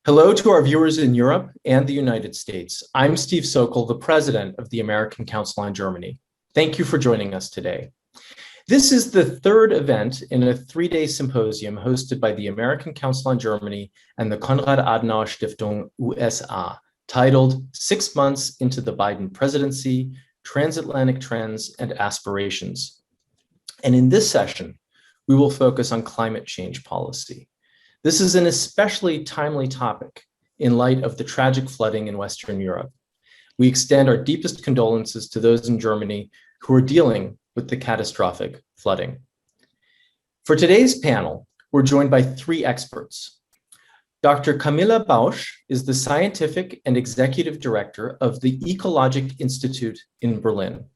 Hello to our viewers in Europe and the United States. I'm Steve Sokol, the president of the American Council on Germany. Thank you for joining us today. This is the third event in a three-day symposium hosted by the American Council on Germany and the Konrad Adenauer Stiftung USA, titled 6 Months into the Biden Presidency, Transatlantic Trends and Aspirations. And in this session, we will focus on climate change policy. This is an especially timely topic in light of the tragic flooding in Western Europe. We extend our deepest condolences to those in Germany who are dealing with the catastrophic flooding. For today's panel, we're joined by three experts. Dr. Camilla Bausch is the scientific and executive director of the Ecologic Institute in Berlin.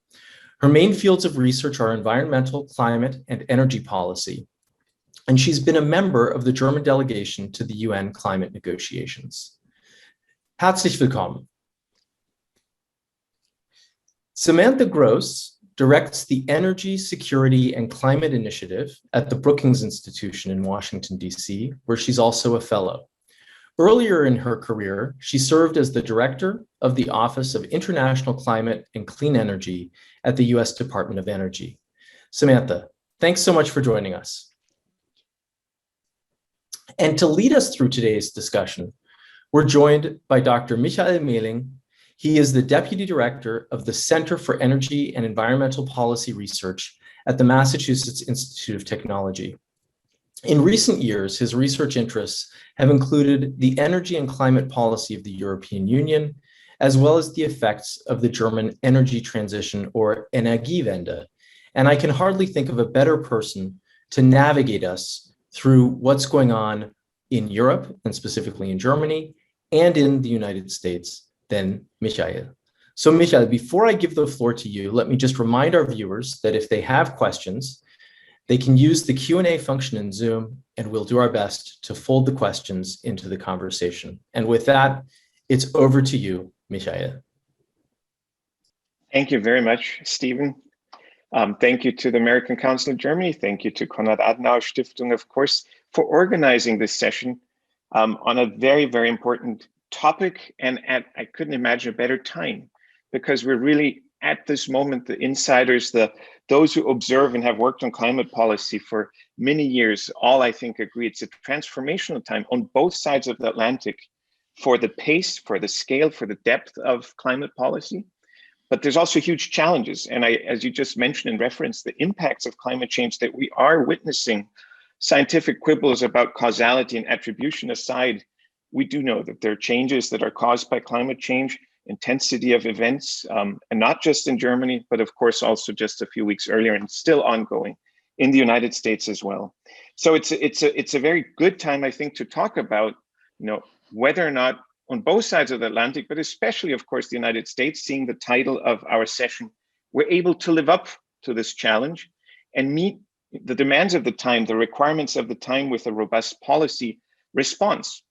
Her main fields of research are environmental, climate, and energy policy, and she's been a member of the German delegation to the UN climate negotiations. Herzlich willkommen. Samantha Gross directs the Energy, Security, and Climate Initiative at the Brookings Institution in Washington, D.C., where she's also a fellow. Earlier in her career, she served as the director of the Office of International Climate and Clean Energy at the U.S. Department of Energy. Samantha, thanks so much for joining us. And to lead us through today's discussion, we're joined by Dr. Mehling. He is the Deputy Director of the Center for Energy and Environmental Policy Research at the Massachusetts Institute of Technology. In recent years, his research interests have included the energy and climate policy of the European Union, as well as the effects of the German energy transition, or Energiewende. And I can hardly think of a better person to navigate us through what's going on in Europe, and specifically in Germany, and in the United States than Michael. So Michael, before I give the floor to you, let me just remind our viewers that if they have questions, they can use the Q&A function in Zoom, and we'll do our best to fold the questions into the conversation. And with that, it's over to you, Michael. Thank you very much, Stephen. Thank you to the American Council of Germany. Thank you to Konrad Adenauer Stiftung, of course, for organizing this session on a very, very important topic. And I couldn't imagine a better time, because we're really at this moment, the insiders, those who observe and have worked on climate policy for many years, all I think agree it's a transformational time on both sides of the Atlantic for the pace, for the scale, for the depth of climate policy. But there's also huge challenges. And as you just mentioned in reference, the impacts of climate change that we are witnessing, scientific quibbles about causality and attribution aside, we do know that there are changes that are caused by climate change, intensity of events, and not just in Germany, but of course also just a few weeks earlier and still ongoing in the United States as well. So it's a very good time, I think, to talk about, whether or not on both sides of the Atlantic, but especially, of course, the United States, seeing the title of our session, we're able to live up to this challenge and meet the demands of the time, the requirements of the time with a robust policy response.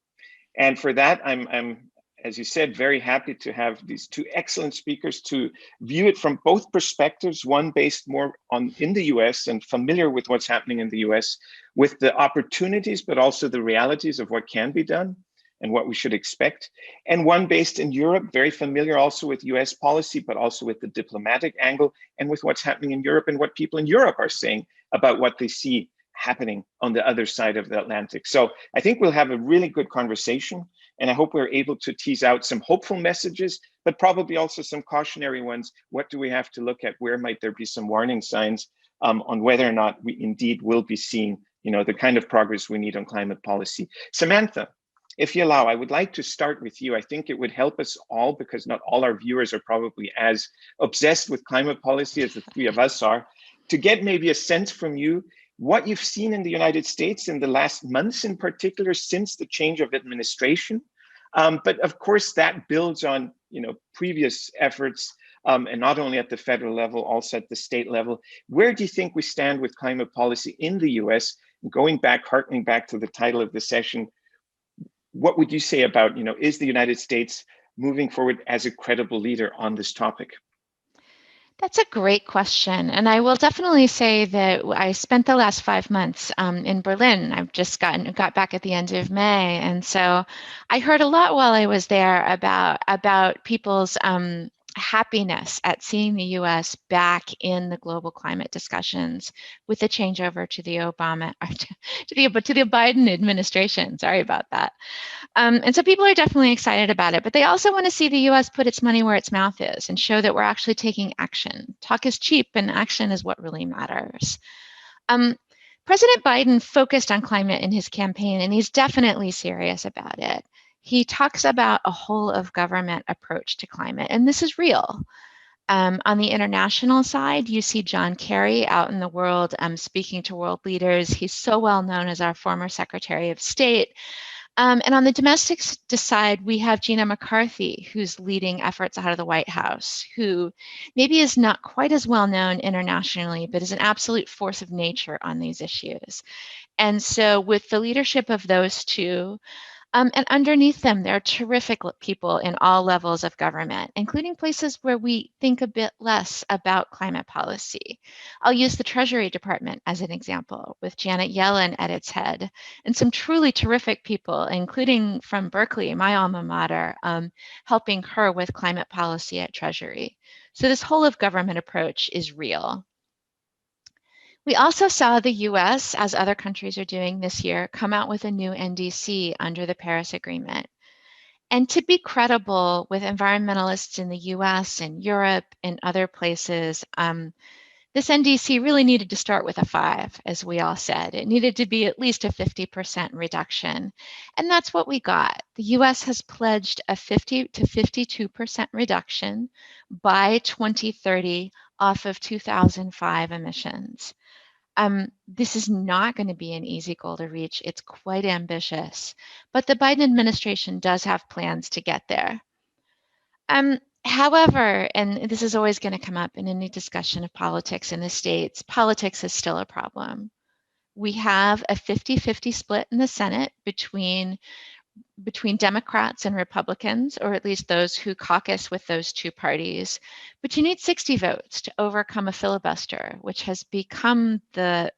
And for that, I'm, as you said, very happy to have these two excellent speakers to view it from both perspectives, one based more in the US and familiar with what's happening in the US, with the opportunities, but also the realities of what can be done and what we should expect. And one based in Europe, very familiar also with US policy, but also with the diplomatic angle and with what's happening in Europe and what people in Europe are saying about what they see happening on the other side of the Atlantic. So I think we'll have a really good conversation, and I hope we're able to tease out some hopeful messages, but probably also some cautionary ones. What do we have to look at? Where might there be some warning signs on whether or not we indeed will be seeing, the kind of progress we need on climate policy? Samantha, if you allow, I would like to start with you. I think it would help us all, because not all our viewers are probably as obsessed with climate policy as the three of us are, to get maybe a sense from you what you've seen in the United States in the last months, in particular, since the change of administration. But of course, that builds on previous efforts, and not only at the federal level, also at the state level. Where do you think we stand with climate policy in the US? Going back, harkening back to the title of the session, what would you say about, is the United States moving forward as a credible leader on this topic? That's a great question. And I will definitely say that I spent the last 5 months in Berlin. I've just got back at the end of May. And so I heard a lot while I was there about people's happiness at seeing the US back in the global climate discussions with the changeover to the to the Biden administration. Sorry about that. And so people are definitely excited about it, but they also want to see the US put its money where its mouth is and show that we're actually taking action. Talk is cheap and action is what really matters. President Biden focused on climate in his campaign, and he's definitely serious about it. He talks about a whole of government approach to climate, and this is real. On the international side, you see John Kerry out in the world speaking to world leaders. He's so well known as our former Secretary of State. And on the domestic side, we have Gina McCarthy, who's leading efforts out of the White House, who maybe is not quite as well known internationally, but is an absolute force of nature on these issues. And so with the leadership of those two, and underneath them, there are terrific people in all levels of government, including places where we think a bit less about climate policy. I'll use the Treasury Department as an example, with Janet Yellen at its head, and some truly terrific people, including from Berkeley, my alma mater, helping her with climate policy at Treasury. So this whole of government approach is real. We also saw the US, as other countries are doing this year, come out with a new NDC under the Paris Agreement. And to be credible with environmentalists in the US and Europe and other places, this NDC really needed to start with a 5, as we all said. It needed to be at least a 50% reduction. And that's what we got. The US has pledged a 50 to 52% reduction by 2030 off of 2005 emissions. This is not going to be an easy goal to reach. It's quite ambitious, but the Biden administration does have plans to get there. However, and this is always going to come up in any discussion of politics in the States, politics is still a problem. We have a 50-50 split in the Senate between Democrats and Republicans, or at least those who caucus with those two parties. But you need 60 votes to overcome a filibuster, which has become the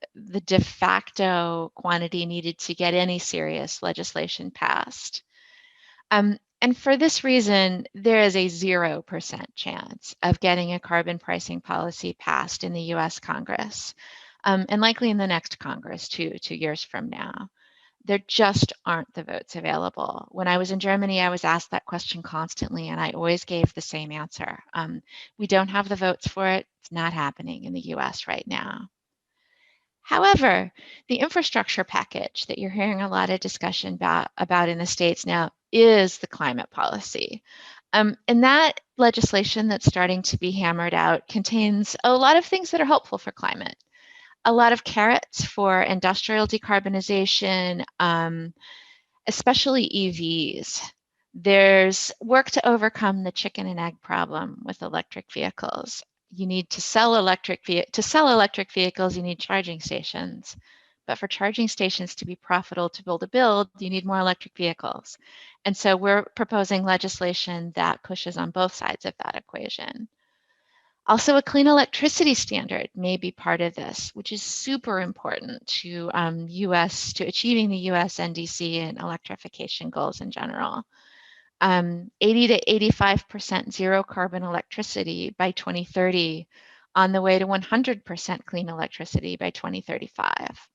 de facto quantity needed to get any serious legislation passed. And for this reason, there is a 0% chance of getting a carbon pricing policy passed in the US Congress, and likely in the next Congress, 2 years from now. There just aren't the votes available. When I was in Germany, I was asked that question constantly, and I always gave the same answer. We don't have the votes for it. It's not happening in the US right now. However, the infrastructure package that you're hearing a lot of discussion about in the States now is the climate policy. And that legislation that's starting to be hammered out contains a lot of things that are helpful for climate. A lot of carrots for industrial decarbonization, especially EVs. There's work to overcome the chicken and egg problem with electric vehicles. You need to sell electric vehicles, you need charging stations. But for charging stations to be profitable to build, you need more electric vehicles. And so we're proposing legislation that pushes on both sides of that equation. Also, a clean electricity standard may be part of this, which is super important to achieving the US NDC and electrification goals in general. 80 to 85% zero carbon electricity by 2030, on the way to 100% clean electricity by 2035.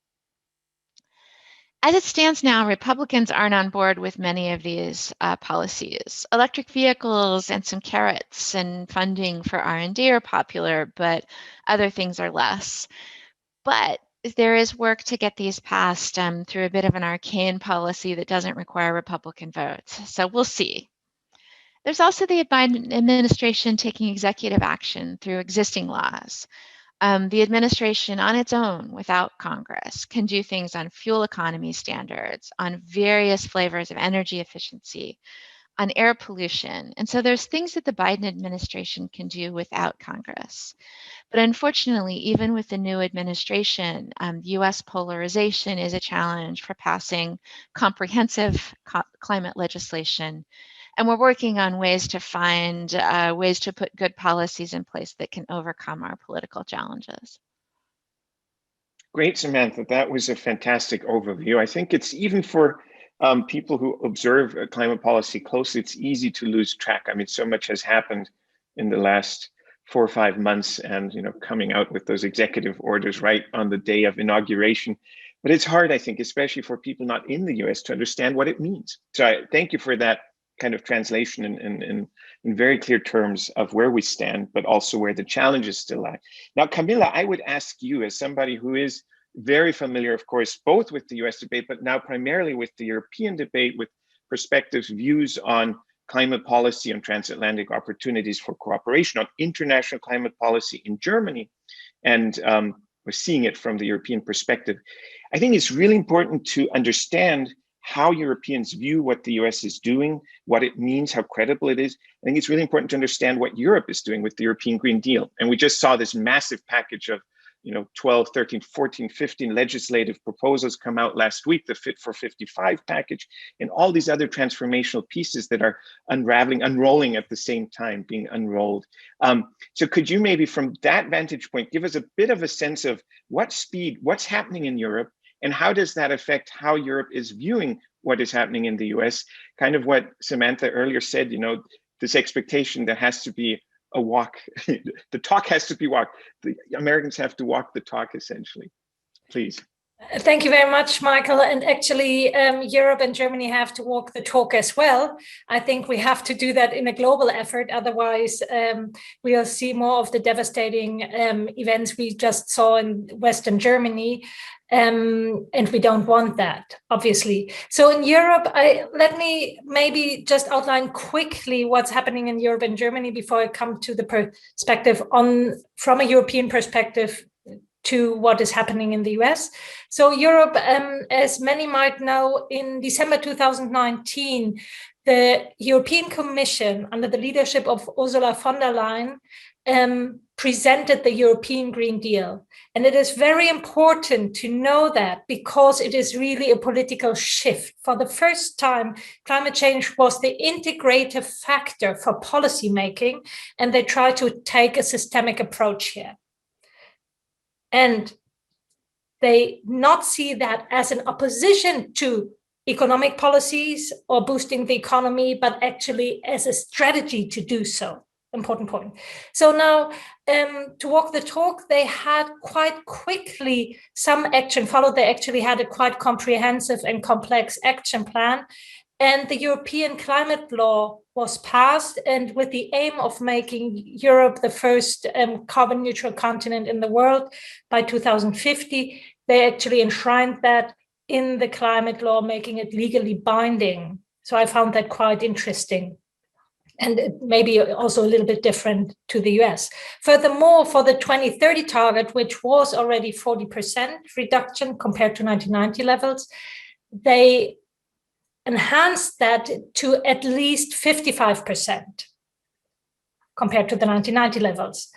As it stands now, Republicans aren't on board with many of these policies. Electric vehicles and some carrots and funding for R&D are popular, but other things are less. But there is work to get these passed through a bit of an arcane policy that doesn't require Republican votes. So we'll see. There's also the Biden administration taking executive action through existing laws. The administration on its own, without Congress, can do things on fuel economy standards, on various flavors of energy efficiency, on air pollution. And so there's things that the Biden administration can do without Congress. But unfortunately, even with the new administration, US polarization is a challenge for passing comprehensive climate legislation. And we're working on ways to find ways to put good policies in place that can overcome our political challenges. Great, Samantha. That was a fantastic overview. I think it's even for people who observe climate policy closely, it's easy to lose track. I mean, so much has happened in the last 4 or 5 months, and coming out with those executive orders right on the day of inauguration. But it's hard, I think, especially for people not in the US, to understand what it means. So I thank you for that kind of translation in very clear terms of where we stand, but also where the challenges still lie. Now, Camilla, I would ask you, as somebody who is very familiar, of course, both with the US debate, but now primarily with the European debate, with perspectives, views on climate policy and transatlantic opportunities for cooperation on international climate policy in Germany. And we're seeing it from the European perspective. I think it's really important to understand how Europeans view what the US is doing, what it means, how credible it is. I think it's really important to understand what Europe is doing with the European Green Deal. And we just saw this massive package of 12, 13, 14, 15 legislative proposals come out last week, the Fit for 55 package, and all these other transformational pieces that are unrolling at the same time, being unrolled. So could you maybe from that vantage point, give us a bit of a sense of what's happening in Europe, and how does that affect how Europe is viewing what is happening in the US? Kind of what Samantha earlier said, this expectation that has to be a walk, the talk has to be walked. The Americans have to walk the talk, essentially. Please. Thank you very much, Michael. And actually, Europe and Germany have to walk the talk as well. I think we have to do that in a global effort. Otherwise, we'll see more of the devastating events we just saw in Western Germany. And we don't want that, obviously. So in Europe, let me maybe just outline quickly what's happening in Europe and Germany before I come to the perspective from a European perspective to what is happening in the US. So Europe, as many might know, in December 2019, the European Commission, under the leadership of Ursula von der Leyen, presented the European Green Deal. And it is very important to know that, because it is really a political shift. For the first time, climate change was the integrative factor for policymaking, and they try to take a systemic approach here. And they not see that as an opposition to economic policies or boosting the economy, but actually as a strategy to do so. Important point. So now, to walk the talk, they had quite quickly some action followed. They actually had a quite comprehensive and complex action plan. And the European climate law was passed, and with the aim of making Europe the first carbon neutral continent in the world by 2050, they actually enshrined that in the climate law, making it legally binding. So I found that quite interesting, and maybe also a little bit different to the US. Furthermore, for the 2030 target, which was already 40% reduction compared to 1990 levels, they enhanced that to at least 55% compared to the 1990 levels.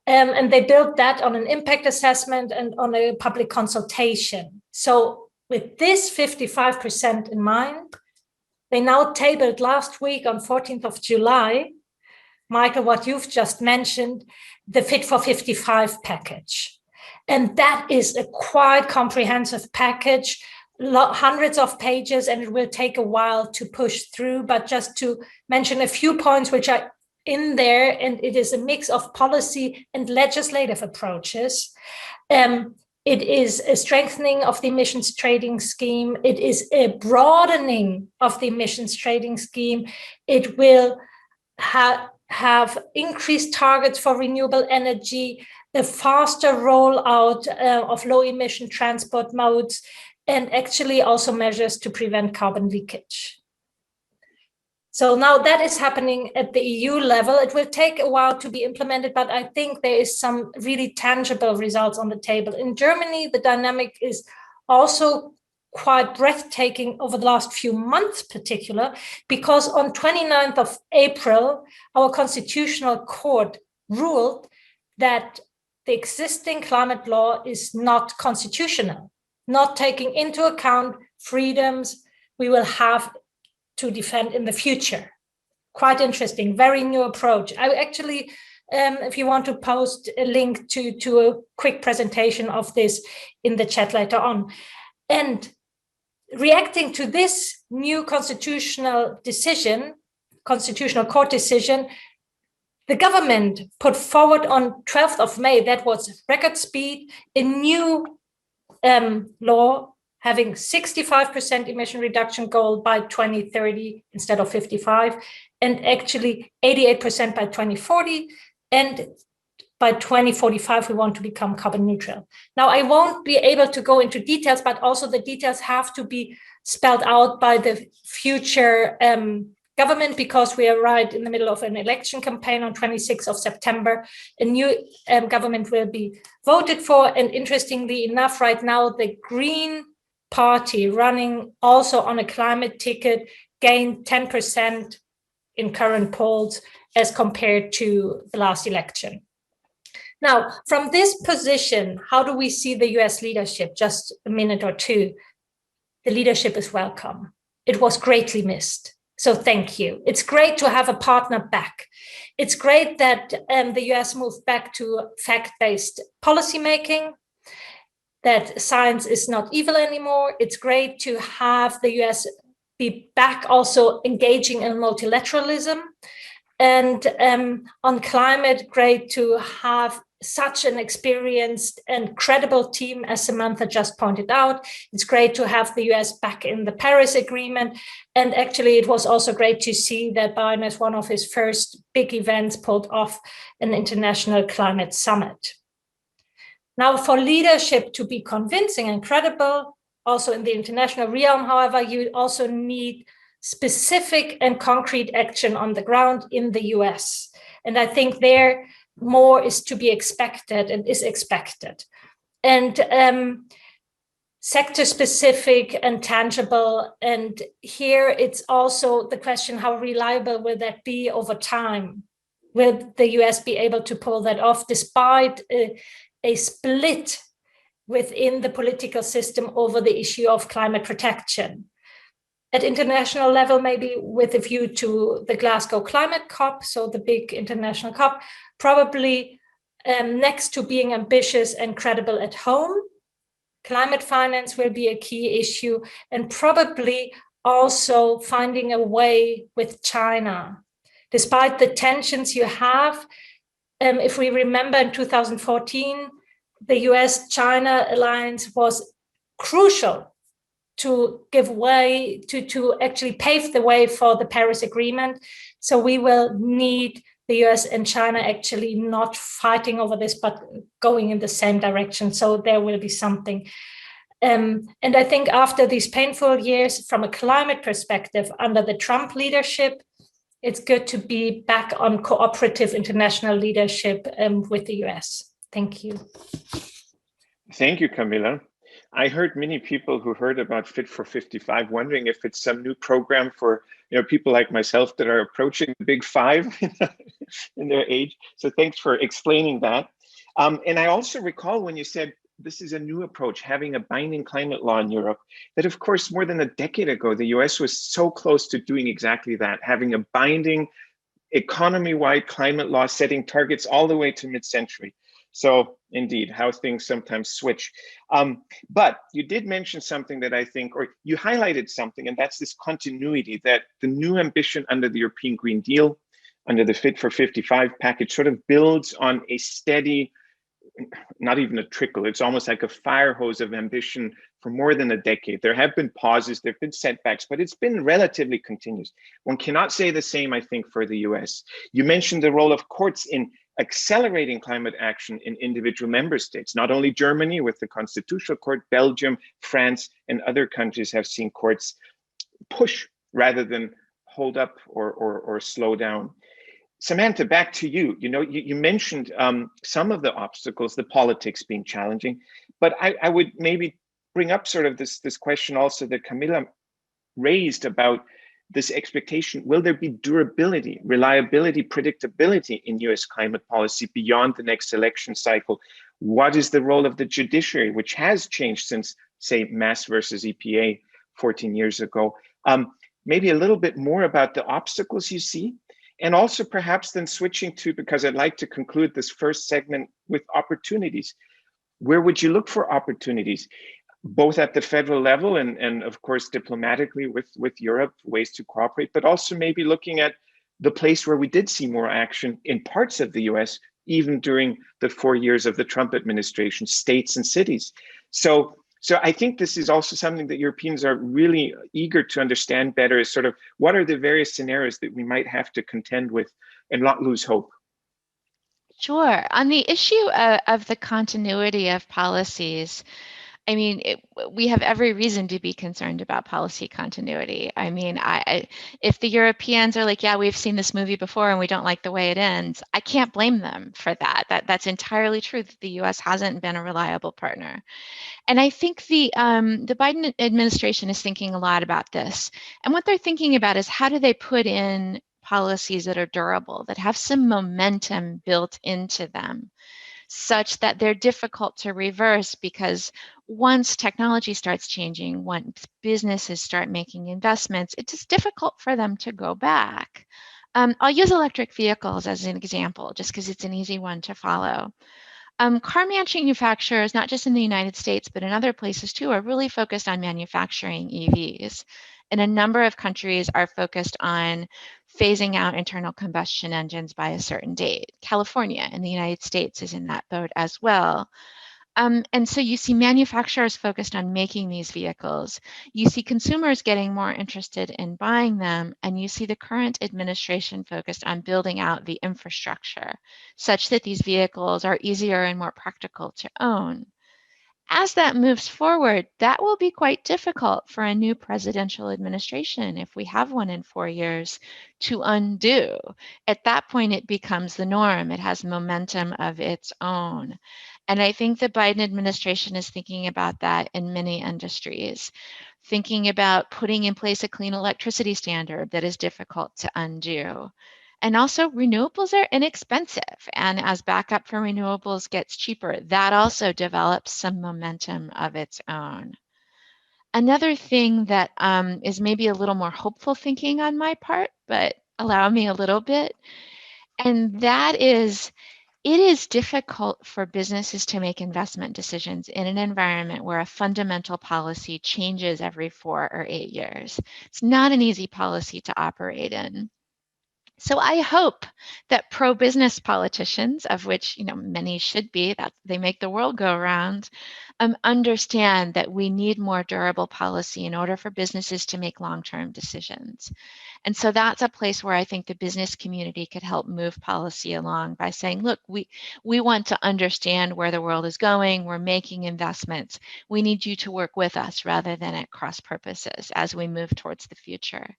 And they built that on an impact assessment and on a public consultation. So with this 55% in mind, they now tabled last week on 14th of July, Michael, what you've just mentioned, the Fit for 55 package. And that is a quite comprehensive package, hundreds of pages, and it will take a while to push through. But just to mention a few points which are in there, and it is a mix of policy and legislative approaches. It is a strengthening of the emissions trading scheme. It is a broadening of the emissions trading scheme. It will have increased targets for renewable energy, a faster rollout of low emission transport modes, and actually also measures to prevent carbon leakage. So now that is happening at the EU level. It will take a while to be implemented, but I think there is some really tangible results on the table. In Germany, the dynamic is also quite breathtaking over the last few months, particular, because on 29th of April, our constitutional court ruled that the existing climate law is not constitutional, not taking into account freedoms we will have to defend in the future. quite interesting, very new approach. I actually, if you want to post a link to a quick presentation of this in the chat later on. And reacting to this new constitutional court decision, the government put forward on 12th of May, that was record speed, a new law having 65% emission reduction goal by 2030 instead of 55, and actually 88% by 2040. And by 2045, we want to become carbon neutral. Now, I won't be able to go into details, but also the details have to be spelled out by the future government, because we are right in the middle of an election campaign on 26th of September. A new government will be voted for. And interestingly enough, right now, the Green Party running also on a climate ticket gained 10% in current polls as compared to the last election. Now, from this position, how do we see the US leadership? Just a minute or two. The leadership is welcome. It was greatly missed. So thank you. It's great to have a partner back. It's great that the US moved back to fact-based policymaking, that science is not evil anymore. It's great to have the US be back also engaging in multilateralism. And on climate, great to have such an experienced and credible team, as Samantha just pointed out. It's great to have the US back in the Paris Agreement. And actually, it was also great to see that Biden, as one of his first big events, pulled off an international climate summit. Now, for leadership to be convincing and credible, also in the international realm, however, you also need specific and concrete action on the ground in the US. And I think there more is to be expected and is expected. And sector specific and tangible. And here it's also the question, how reliable will that be over time? Will the US be able to pull that off despite a split within the political system over the issue of climate protection? At international level, maybe with a view to the Glasgow Climate COP, so the big international COP, probably next to being ambitious and credible at home, climate finance will be a key issue, and probably also finding a way with China. Despite the tensions you have, if we remember in 2014, the US-China alliance was crucial to give way, to actually pave the way for the Paris Agreement. So we will need the US and China actually not fighting over this, but going in the same direction. So there will be something. And I think after these painful years, from a climate perspective, under the Trump leadership, it's good to be back on cooperative international leadership with the US. Thank you. Thank you, Camilla. I heard many people who heard about Fit for 55 wondering if it's some new program for people like myself that are approaching the big five in their age. So thanks for explaining that. And I also recall when you said this is a new approach, having a binding climate law in Europe, that of course, more than a decade ago, the US was so close to doing exactly that, having a binding economy-wide climate law, setting targets all the way to mid-century. So indeed, how things sometimes switch. But you did mention something that I think, or you highlighted something, and that's this continuity, that the new ambition under the European Green Deal, under the Fit for 55 package, sort of builds on a steady, not even a trickle, it's almost like a fire hose of ambition for more than a decade. There have been pauses, there have been setbacks, but it's been relatively continuous. One cannot say the same, I think, for the US. You mentioned the role of courts in accelerating climate action in individual member states. Not only Germany with the Constitutional Court, Belgium, France, and other countries have seen courts push rather than hold up or slow down. Samantha, back to you. You mentioned some of the obstacles, the politics being challenging, but I would maybe bring up sort of this question also that Camilla raised about this expectation. Will there be durability, reliability, predictability in US climate policy beyond the next election cycle? What is the role of the judiciary, which has changed since, say, Mass versus EPA 14 years ago? maybe a little bit more about the obstacles you see, and also perhaps then switching to, because I'd like to conclude this first segment with opportunities. Where would you look for opportunities, both at the federal level and of course diplomatically with Europe, ways to cooperate, but also maybe looking at the place where we did see more action in parts of the US, even during the 4 years of the Trump administration, states and cities. So I think this is also something that Europeans are really eager to understand better, is sort of what are the various scenarios that we might have to contend with and not lose hope. Sure. On the issue of the continuity of policies, I mean, we have every reason to be concerned about policy continuity. I mean, if the Europeans are like, yeah, we've seen this movie before and we don't like the way it ends, I can't blame them for that. That's entirely true that the U.S. hasn't been a reliable partner. And I think the Biden administration is thinking a lot about this. And what they're thinking about is how do they put in policies that are durable, that have some momentum built into them, such that they're difficult to reverse, because once technology starts changing, once businesses start making investments, it's just difficult for them to go back. I'll use electric vehicles as an example, just because it's an easy one to follow. Car manufacturers, not just in the United States, but in other places too, are really focused on manufacturing EVs. And a number of countries are focused on phasing out internal combustion engines by a certain date. California in the United States is in that boat as well. And so you see manufacturers focused on making these vehicles. You see consumers getting more interested in buying them, and you see the current administration focused on building out the infrastructure such that these vehicles are easier and more practical to own. As that moves forward, that will be quite difficult for a new presidential administration, if we have one in 4 years, to undo. At that point, it becomes the norm. It has momentum of its own. And I think the Biden administration is thinking about that in many industries, thinking about putting in place a clean electricity standard that is difficult to undo. And also, renewables are inexpensive. And as backup for renewables gets cheaper, that also develops some momentum of its own. Another thing that is maybe a little more hopeful thinking on my part, but allow me a little bit, and that is, it is difficult for businesses to make investment decisions in an environment where a fundamental policy changes every 4 or 8 years. It's not an easy policy to operate in. So I hope that pro-business politicians, of which many should be, that they make the world go around, understand that we need more durable policy in order for businesses to make long-term decisions. And so that's a place where I think the business community could help move policy along by saying, look, we want to understand where the world is going. We're making investments. We need you to work with us rather than at cross purposes as we move towards the future,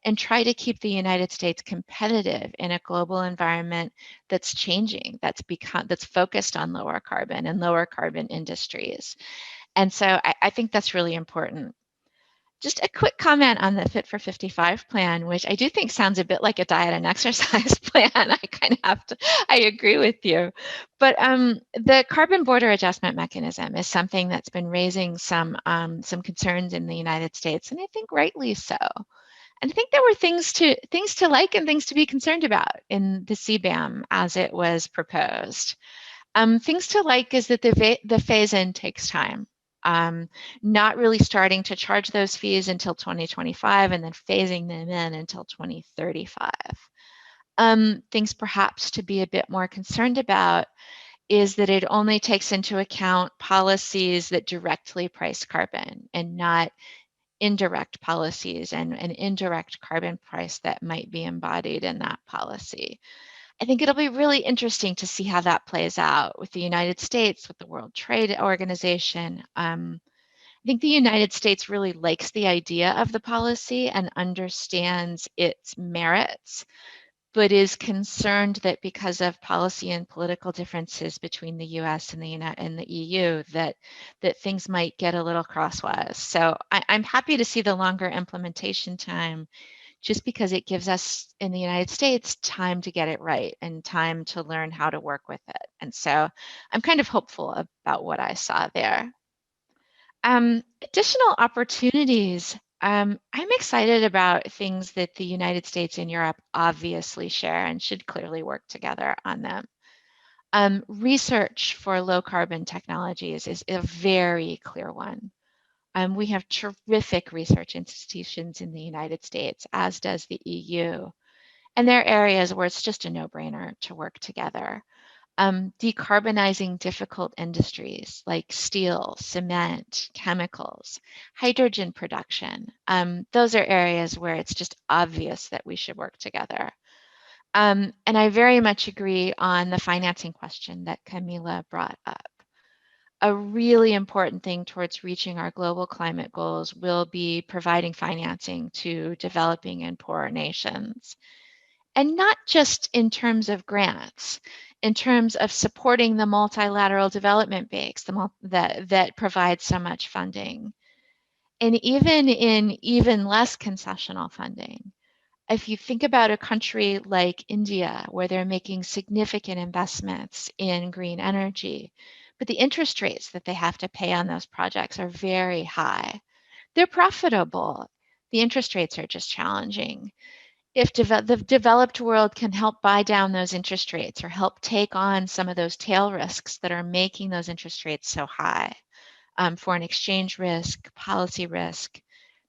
and try to keep the United States competitive in a global environment that's changing, that's focused on lower carbon and lower carbon industries. And so I think that's really important. Just a quick comment on the Fit for 55 plan, which I do think sounds a bit like a diet and exercise plan. I agree with you. But the carbon border adjustment mechanism is something that's been raising some concerns in the United States, and I think rightly so. And I think there were things to like and things to be concerned about in the CBAM as it was proposed. Things to like is that the phase-in takes time. Not really starting to charge those fees until 2025 and then phasing them in until 2035. Things perhaps to be a bit more concerned about is that it only takes into account policies that directly price carbon and not indirect policies and an indirect carbon price that might be embodied in that policy. I think it'll be really interesting to see how that plays out with the United States, with the World Trade Organization. I think the United States really likes the idea of the policy and understands its merits, but is concerned that because of policy and political differences between the US and the EU, that things might get a little crosswise. So I'm happy to see the longer implementation time, just because it gives us in the United States time to get it right and time to learn how to work with it. And so I'm kind of hopeful about what I saw there. Additional opportunities. I'm excited about things that the United States and Europe obviously share and should clearly work together on them. Research for low carbon technologies is a very clear one. We have terrific research institutions in the United States, as does the EU. And there are areas where it's just a no-brainer to work together. Decarbonizing difficult industries like steel, cement, chemicals, hydrogen production. Those are areas where it's just obvious that we should work together. And I very much agree on the financing question that Camilla brought up. A really important thing towards reaching our global climate goals will be providing financing to developing and poorer nations. And not just in terms of grants, in terms of supporting the multilateral development banks that provide so much funding. And even in even less concessional funding. If you think about a country like India, where they're making significant investments in green energy, but the interest rates that they have to pay on those projects are very high. They're profitable. The interest rates are just challenging. If the developed world can help buy down those interest rates or help take on some of those tail risks that are making those interest rates so high, foreign exchange risk, policy risk,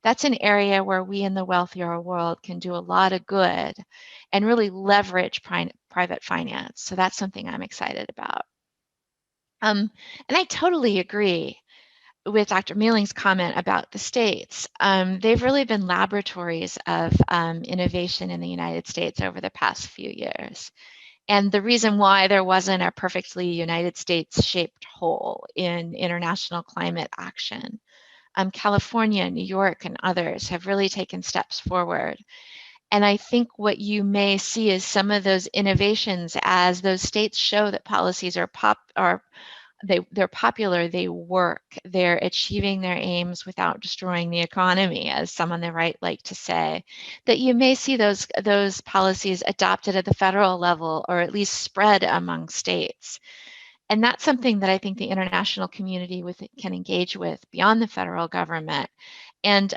that's an area where we in the wealthier world can do a lot of good and really leverage private finance. So that's something I'm excited about. And I totally agree with Dr. Mehling's comment about the states. They've really been laboratories of innovation in the United States over the past few years. And the reason why there wasn't a perfectly United States shaped hole in international climate action. California, New York, and others have really taken steps forward. And I think what you may see is some of those innovations as those states show that policies are they're popular, they work, they're achieving their aims without destroying the economy, as some on the right like to say, that you may see those policies adopted at the federal level or at least spread among states. And that's something that I think the international community can engage with beyond the federal government and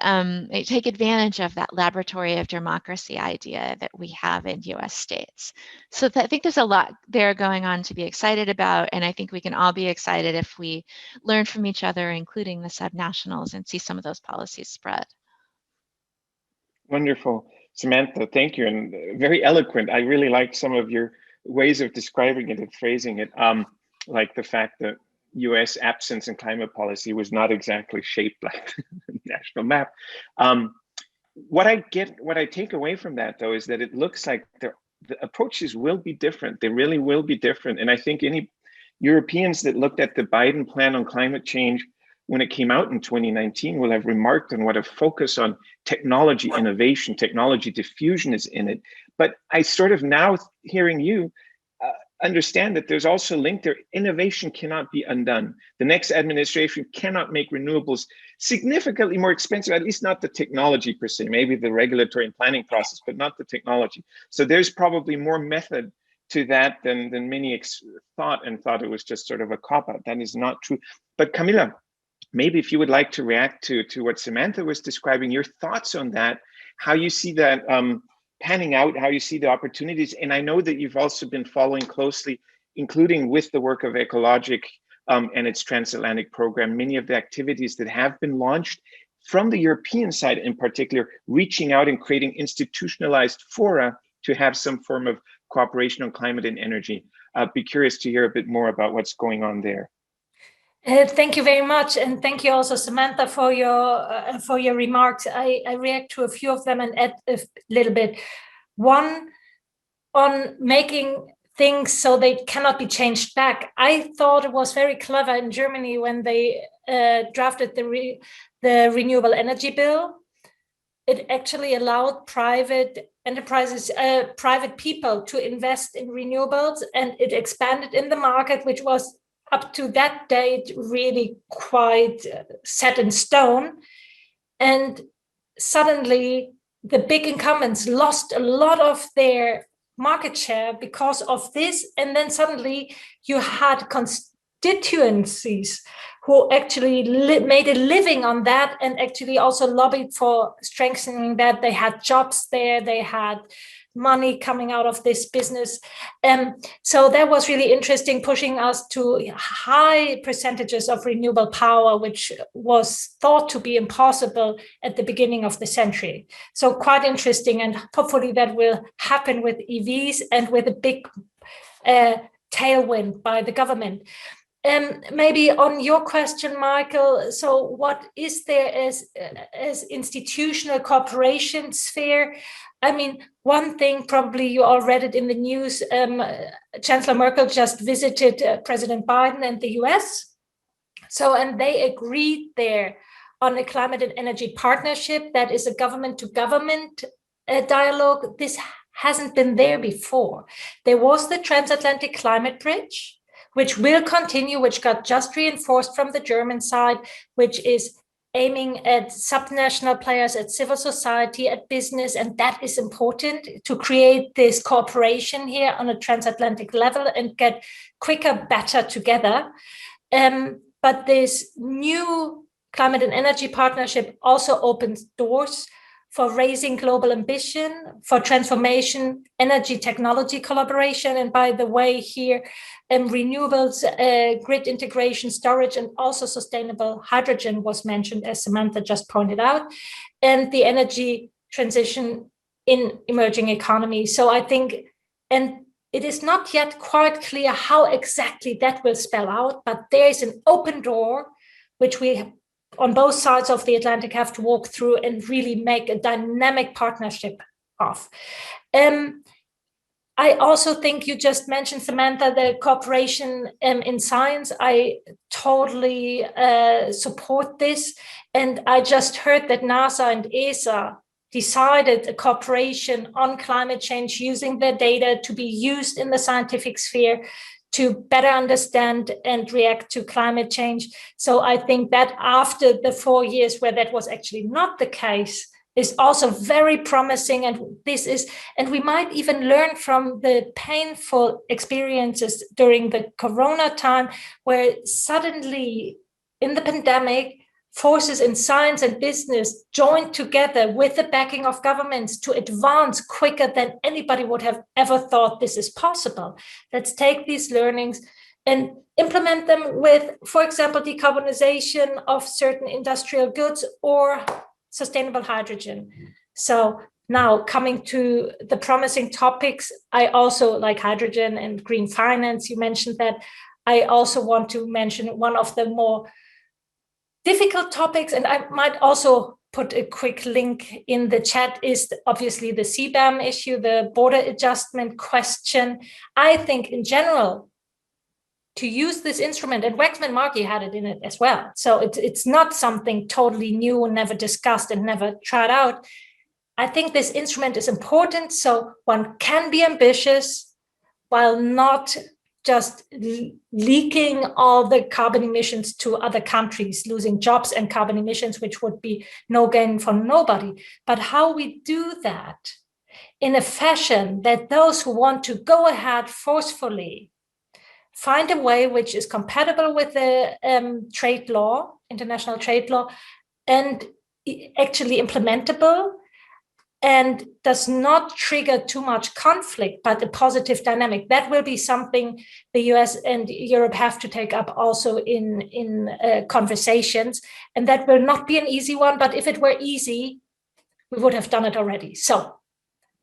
take advantage of that laboratory of democracy idea that we have in US states. So I think there's a lot there going on to be excited about, and I think we can all be excited if we learn from each other, including the subnationals, and see some of those policies spread. Wonderful. Samantha, thank you, and very eloquent. I really like some of your ways of describing it and phrasing it. Like the fact that US absence in climate policy was not exactly shaped like the national map. What I take away from that, though, is that it looks like the approaches will be different. They really will be different. And I think any Europeans that looked at the Biden plan on climate change when it came out in 2019 will have remarked on what a focus on technology innovation, technology diffusion is in it. But I sort of now hearing you, understand that there's also a link there. Innovation cannot be undone. The next administration cannot make renewables significantly more expensive, at least not the technology per se, maybe the regulatory and planning process, but not the technology. So there's probably more method to that than many thought it was just sort of a cop-out. That is not true. But Camilla, maybe if you would like to react to what Samantha was describing, your thoughts on that, how you see that panning out, how you see the opportunities. And I know that you've also been following closely, including with the work of Ecologic and its transatlantic program, many of the activities that have been launched from the European side in particular, reaching out and creating institutionalized fora to have some form of cooperation on climate and energy. I'd be curious to hear a bit more about what's going on there. Thank you very much, and thank you also, Samantha, for your remarks. I react to a few of them and add a little bit. One, on making things so they cannot be changed back. I thought it was very clever in Germany when they drafted the renewable energy bill. It actually allowed private enterprises, private people to invest in renewables, and it expanded in the market, which was up to that date really quite set in stone. And suddenly the big incumbents lost a lot of their market share because of this. And then suddenly you had constituencies who actually made a living on that and actually also lobbied for strengthening that. They had jobs there, they had money coming out of this business. So that was really interesting, pushing us to high percentages of renewable power, which was thought to be impossible at the beginning of the century. So quite interesting, and hopefully that will happen with EVs and with a big tailwind by the government. Maybe on your question, Michael, so what is there as institutional cooperation sphere? I mean, one thing, probably you all read it in the news, Chancellor Merkel just visited President Biden and the US. So, and they agreed there on a climate and energy partnership that is a government-to-government dialogue. This hasn't been there before. There was the transatlantic climate bridge, which will continue, which got just reinforced from the German side, which is aiming at subnational players, at civil society, at business, and that is important to create this cooperation here on a transatlantic level and get quicker, better together. But this new climate and energy partnership also opens doors for raising global ambition, for transformation, energy technology collaboration. And by the way, here, renewables, grid integration, storage, and also sustainable hydrogen was mentioned, as Samantha just pointed out, and the energy transition in emerging economies. So I think, and it is not yet quite clear how exactly that will spell out, but there is an open door, which we on both sides of the Atlantic have to walk through and really make a dynamic partnership of. I also think you just mentioned, Samantha, the cooperation in science. I totally support this. And I just heard that NASA and ESA decided a cooperation on climate change using their data to be used in the scientific sphere to better understand and react to climate change. So I think that after the 4 years where that was actually not the case is also very promising. And and we might even learn from the painful experiences during the Corona time, where suddenly in the pandemic, forces in science and business joined together with the backing of governments to advance quicker than anybody would have ever thought this is possible. Let's take these learnings and implement them with, for example, decarbonization of certain industrial goods or sustainable hydrogen. So now coming to the promising topics, I also like hydrogen and green finance. You mentioned that. I also want to mention one of the more difficult topics, and I might also put a quick link in the chat, is obviously the CBAM issue, the border adjustment question. I think in general, to use this instrument, and Waxman-Markey had it in it as well. So it's not something totally new, never discussed and never tried out. I think this instrument is important so one can be ambitious while not just leaking all the carbon emissions to other countries, losing jobs and carbon emissions, which would be no gain for nobody. But how we do that in a fashion that those who want to go ahead forcefully find a way which is compatible with the trade law, international trade law, and actually implementable, and does not trigger too much conflict, but a positive dynamic. That will be something the US and Europe have to take up also in conversations. And that will not be an easy one, but if it were easy, we would have done it already. So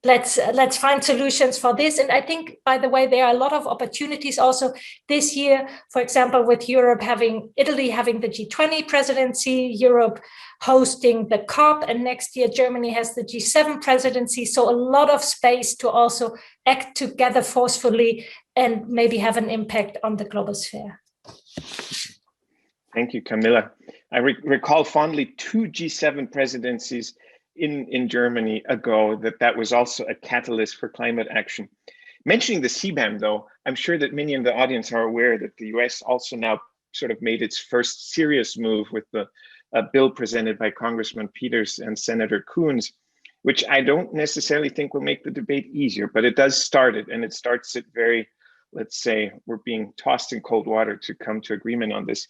let's find solutions for this. And I think, by the way, there are a lot of opportunities also this year, for example, with Italy having the G20 presidency, Europe hosting the COP, and next year Germany has the G7 presidency. So a lot of space to also act together forcefully and maybe have an impact on the global sphere. Thank you, Camilla. I recall fondly 2 G7 presidencies in Germany ago that was also a catalyst for climate action. Mentioning the CBAM, though, I'm sure that many in the audience are aware that the US also now sort of made its first serious move with the bill presented by Congressman Peters and Senator Coons, which I don't necessarily think will make the debate easier, but it does start it, and it starts it very let's say we're being tossed in cold water to come to agreement on this.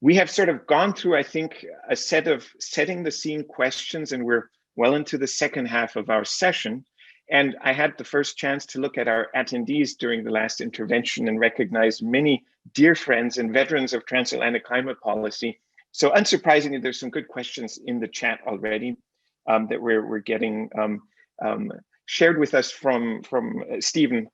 We have sort of gone through, I think, a set of setting the scene questions, and we're well into the second half of our session. And I had the first chance to look at our attendees during the last intervention and recognize many dear friends and veterans of transatlantic climate policy. So unsurprisingly, there's some good questions in the chat already that we're getting shared with us from Stephen,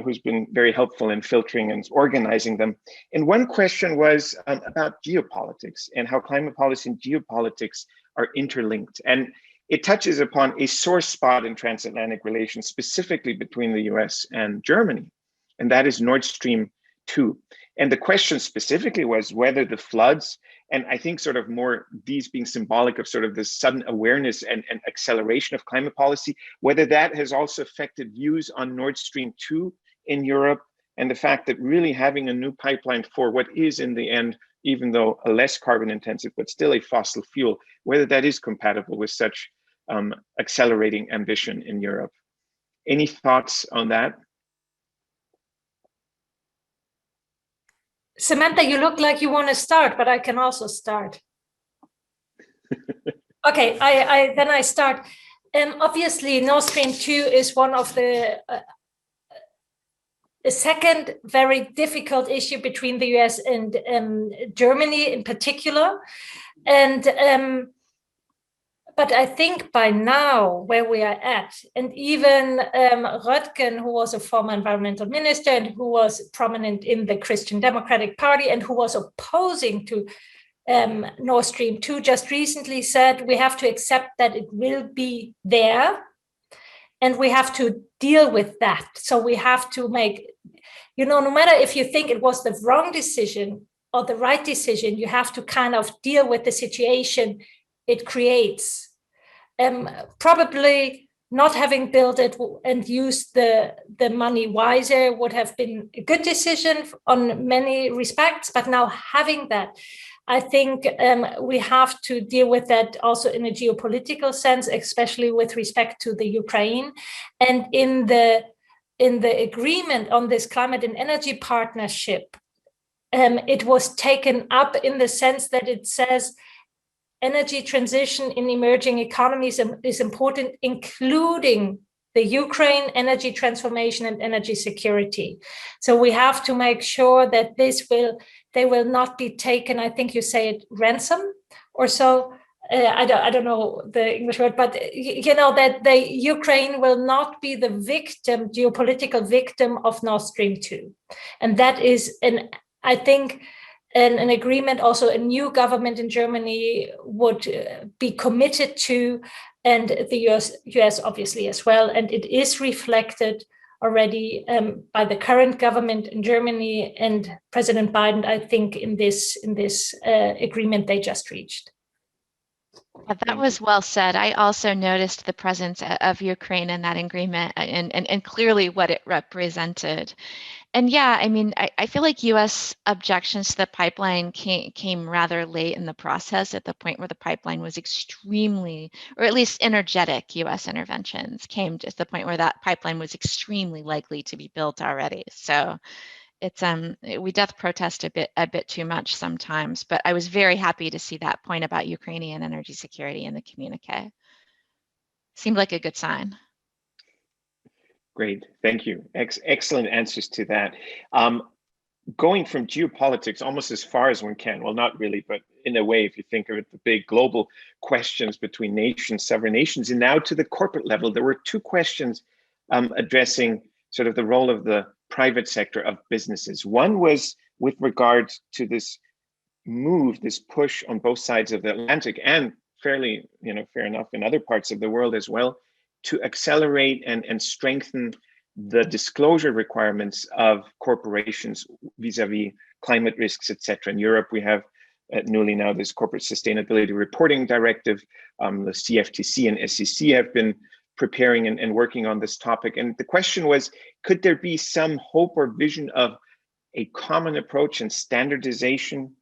who's been very helpful in filtering and organizing them. And one question was about geopolitics and how climate policy and geopolitics are interlinked. And it touches upon a sore spot in transatlantic relations, specifically between the US and Germany, and that is Nord Stream 2. And the question specifically was whether the floods, and I think sort of more these being symbolic of sort of this sudden awareness and acceleration of climate policy, whether that has also affected views on Nord Stream 2 in Europe, and the fact that really having a new pipeline for what is in the end, even though a less carbon intensive, but still a fossil fuel, whether that is compatible with such accelerating ambition in Europe. Any thoughts on that? Samantha, you look like you want to start, but I can also start. Okay, then I start. Obviously, Nord Stream 2 is one of the second very difficult issue between the US and Germany in particular. And but I think by now, where we are at, and even Röttgen, who was a former environmental minister and who was prominent in the Christian Democratic Party and who was opposing to Nord Stream 2, just recently said we have to accept that it will be there and we have to deal with that. So we have to make, no matter if you think it was the wrong decision or the right decision, you have to kind of deal with the situation it creates. Probably not having built it and used the money wiser would have been a good decision on many respects, but now having that, I think we have to deal with that also in a geopolitical sense, especially with respect to the Ukraine. And in the agreement on this climate and energy partnership, it was taken up in the sense that it says energy transition in emerging economies is important, including the Ukraine energy transformation and energy security. So we have to make sure that they will not be taken, I think you say it, ransom or so. I don't know the English word, but that the Ukraine will not be the victim, geopolitical victim of Nord Stream 2. And that is, I think, an agreement also a new government in Germany would be committed to, and the US obviously as well. And it is reflected already by the current government in Germany and President Biden, I think, in this agreement they just reached. Yeah, that was well said. I also noticed the presence of Ukraine in that agreement and clearly what it represented. And yeah, I mean, I feel like U.S. objections to the pipeline came rather late in the process, at the point where the pipeline was extremely, or at least energetic U.S. interventions came to the point where that pipeline was extremely likely to be built already. So it's we doth protest a bit too much sometimes, but I was very happy to see that point about Ukrainian energy security in the communique. Seemed like a good sign. Great, thank you. Excellent answers to that. Going from geopolitics almost as far as one can, well, not really, but in a way, if you think of it, the big global questions between nations, sovereign nations, and now to the corporate level, there were two questions addressing sort of the role of the private sector of businesses. One was with regard to this move, this push on both sides of the Atlantic, and fairly, fair enough, in other parts of the world as well, to accelerate and strengthen the disclosure requirements of corporations vis-a-vis climate risks, etc. In Europe, we have newly now this Corporate Sustainability Reporting Directive. The CFTC and SEC have been preparing and working on this topic. And the question was, could there be some hope or vision of a common approach and standardization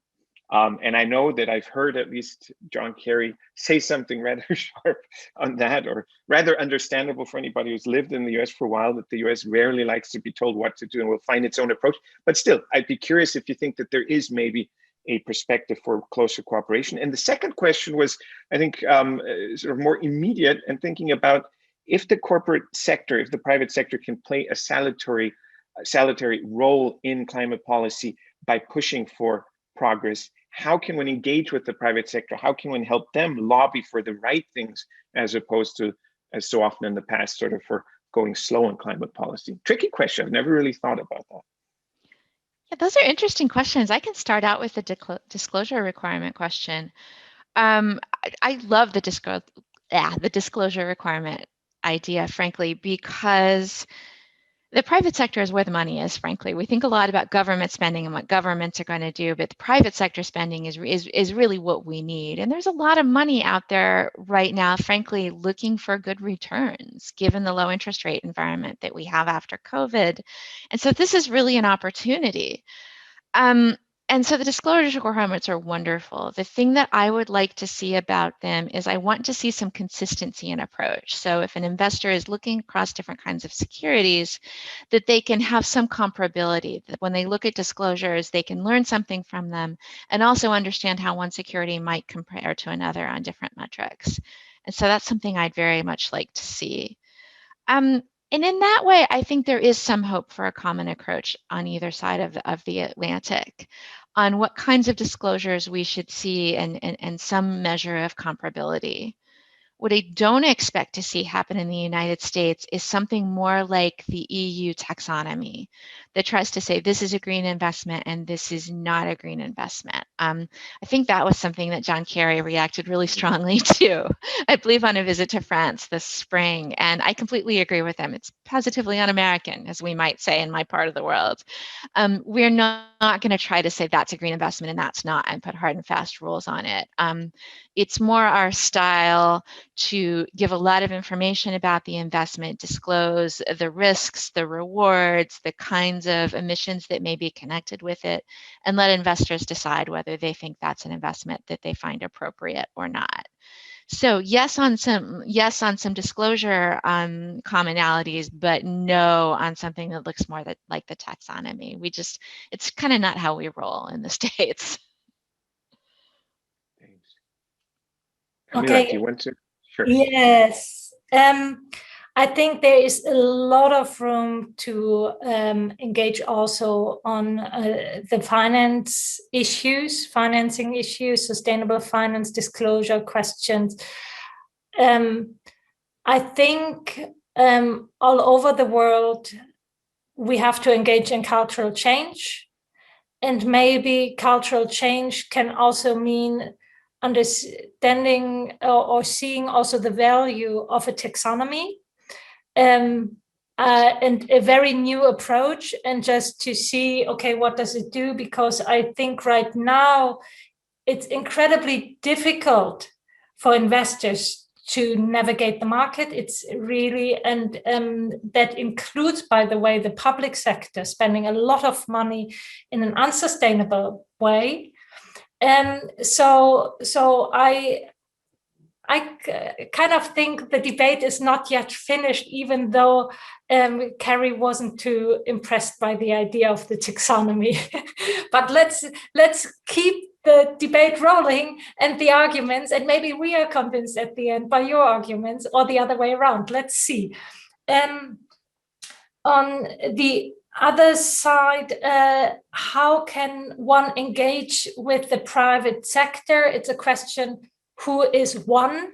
And I know that I've heard at least John Kerry say something rather sharp on that, or rather understandable for anybody who's lived in the US for a while, that the US rarely likes to be told what to do and will find its own approach. But still, I'd be curious if you think that there is maybe a perspective for closer cooperation. And the second question was, I think, sort of more immediate, and thinking about if the corporate sector, if the private sector can play a salutary role in climate policy by pushing for progress, how can one engage with the private sector? How can one help them lobby for the right things, as opposed to, as so often in the past, sort of for going slow on climate policy? Tricky question. I've never really thought about that. Yeah, those are interesting questions. I can start out with the disclosure requirement question. I love the disclosure requirement idea, frankly, because the private sector is where the money is, frankly. We think a lot about government spending and what governments are going to do, but the private sector spending is really what we need. And there's a lot of money out there right now, frankly, looking for good returns, given the low interest rate environment that we have after COVID. And so this is really an opportunity. And so the disclosure requirements are wonderful. The thing that I would like to see about them is I want to see some consistency in approach. So if an investor is looking across different kinds of securities, that they can have some comparability, that when they look at disclosures, they can learn something from them and also understand how one security might compare to another on different metrics. And so that's something I'd very much like to see. And in that way, I think there is some hope for a common approach on either side of the Atlantic on what kinds of disclosures we should see and some measure of comparability. What I don't expect to see happen in the United States is something more like the EU taxonomy that tries to say this is a green investment and this is not a green investment. I think that was something that John Kerry reacted really strongly to, I believe, on a visit to France this spring. And I completely agree with him. It's positively un-American, as we might say in my part of the world. We're not going to try to say that's a green investment and that's not, and put hard and fast rules on it. It's more our style to give a lot of information about the investment, disclose the risks, the rewards, the kinds of emissions that may be connected with it, and let investors decide whether they think that's an investment that they find appropriate or not. So yes on some disclosure commonalities, but no on something that looks more like the taxonomy. It's kind of not how we roll in the States. Camilla, Okay. do you want to? Sure. Yes. I think there is a lot of room to engage also on the financing issues, sustainable finance, disclosure questions. I think all over the world, we have to engage in cultural change. And maybe cultural change can also mean understanding or seeing also the value of a taxonomy and a very new approach, and just to see, okay, what does it do? Because I think right now it's incredibly difficult for investors to navigate the market. It's really, and that includes, by the way, the public sector spending a lot of money in an unsustainable way. So I kind of think the debate is not yet finished, even though Kerry wasn't too impressed by the idea of the taxonomy. But let's keep the debate rolling and the arguments, and maybe we are convinced at the end by your arguments, or the other way around. Let's see. On the other side, how can one engage with the private sector? It's a question, who is one?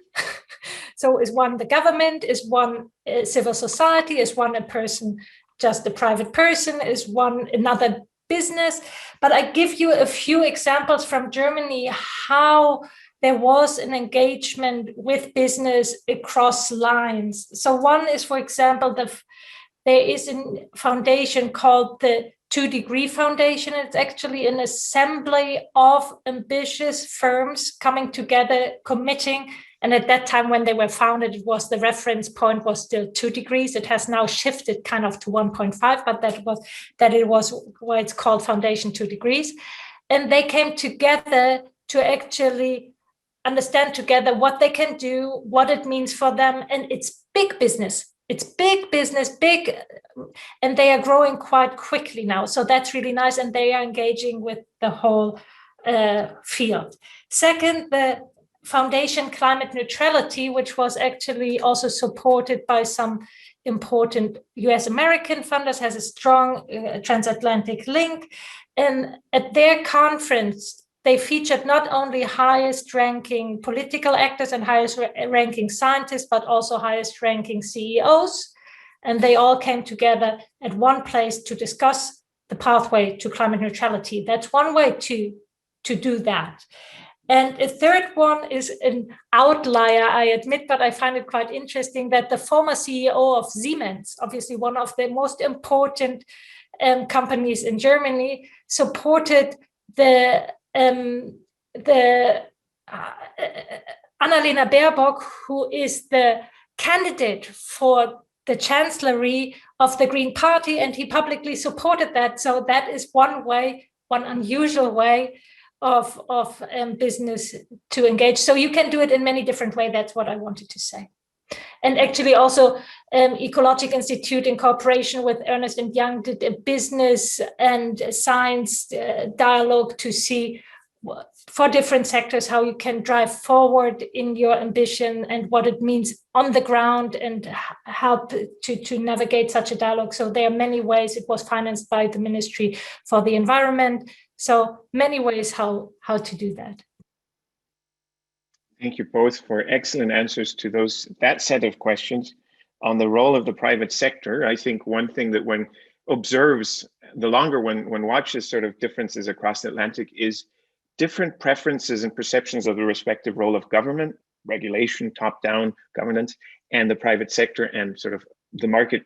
So is one the government? Is one civil society? Is one a person, just a private person? Is one another business? But I give you a few examples from Germany, how there was an engagement with business across lines. So one is, for example, there is a foundation called the 2° Foundation. It's actually an assembly of ambitious firms coming together, committing. And at that time, when they were founded, it was the reference point was still 2 degrees. It has now shifted kind of to 1.5, but that it was why it's called Foundation 2°. And they came together to actually understand together what they can do, what it means for them. And it's big business. It's big business, big, and they are growing quite quickly now. So that's really nice. And they are engaging with the whole field. Second, the Foundation Climate Neutrality, which was actually also supported by some important US-American funders, has a strong transatlantic link. And at their conference, they featured not only highest ranking political actors and highest ranking scientists, but also highest ranking CEOs. And they all came together at one place to discuss the pathway to climate neutrality. That's one way to do that. And a third one is an outlier, I admit, but I find it quite interesting that the former CEO of Siemens, obviously one of the most important companies in Germany, supported the Annalena Baerbock, who is the candidate for the chancellery of the Green Party, and he publicly supported that. So that is one way, one unusual way of business to engage. So you can do it in many different ways. That's what I wanted to say. And actually also Ecologic Institute in cooperation with Ernst & Young did a business and science dialogue to see for different sectors how you can drive forward in your ambition and what it means on the ground and help to navigate such a dialogue. So there are many ways. It was financed by the Ministry for the Environment. So many ways how to do that. Thank you both for excellent answers to that set of questions on the role of the private sector. I think one thing that one observes, the longer one watches sort of differences across the Atlantic, is different preferences and perceptions of the respective role of government, regulation, top-down governance, and the private sector and sort of the market.